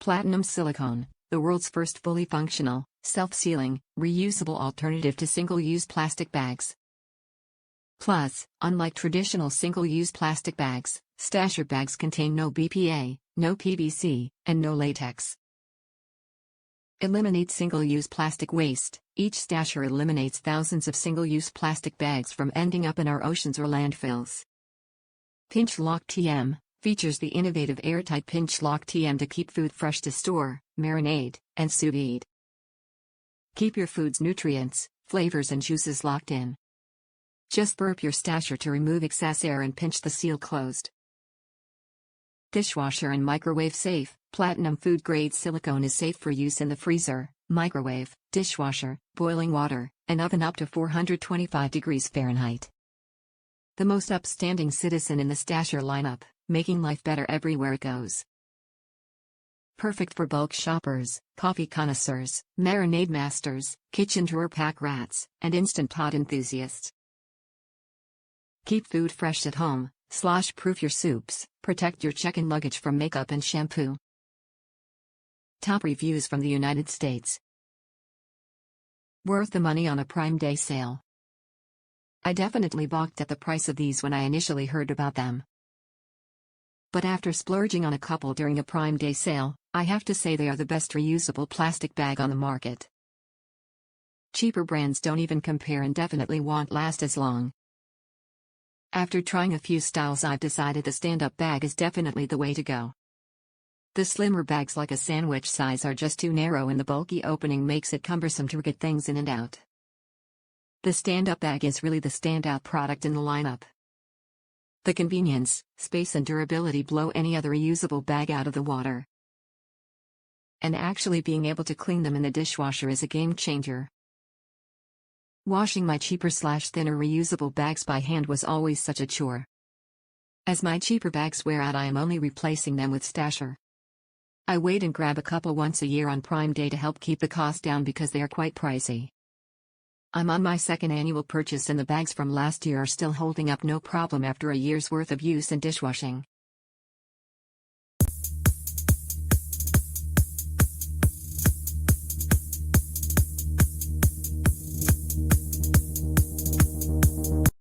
Platinum silicone, the world's first fully functional, self-sealing, reusable alternative to single-use plastic bags. Plus, unlike traditional single-use plastic bags, stasher bags contain no BPA, no PVC, and no latex. Eliminate single-use plastic waste. Each stasher eliminates thousands of single-use plastic bags from ending up in our oceans or landfills. Pinch-Loc TM features the innovative airtight Pinch-Loc TM to keep food fresh to store, marinade, and sous vide. Keep your food's nutrients, flavors and juices locked in. Just burp your stasher to remove excess air and pinch the seal closed. Dishwasher and microwave safe. Platinum food-grade silicone is safe for use in the freezer, microwave, dishwasher, boiling water, and oven up to 425 degrees Fahrenheit. The most upstanding citizen in the stasher lineup, making life better everywhere it goes. Perfect for bulk shoppers, coffee connoisseurs, marinade masters, kitchen drawer pack rats, and Instant Pot enthusiasts. Keep food fresh at home, slosh-proof your soups, protect your check-in luggage from makeup and shampoo. Top reviews from the United States. Worth the money on a Prime Day sale. I definitely balked at the price of these when I initially heard about them. But after splurging on a couple during a Prime Day sale, I have to say they are the best reusable plastic bag on the market. Cheaper brands don't even compare and definitely won't last as long. After trying a few styles, I've decided the stand-up bag is definitely the way to go. The slimmer bags like a sandwich size are just too narrow and the bulky opening makes it cumbersome to get things in and out. The stand-up bag is really the standout product in the lineup. The convenience, space and durability blow any other reusable bag out of the water. And actually being able to clean them in the dishwasher is a game changer. Washing my cheaper/thinner reusable bags by hand was always such a chore. As my cheaper bags wear out, I am only replacing them with stasher. I wait and grab a couple once a year on Prime Day to help keep the cost down because they are quite pricey. I'm on my second annual purchase and the bags from last year are still holding up no problem after a year's worth of use and dishwashing.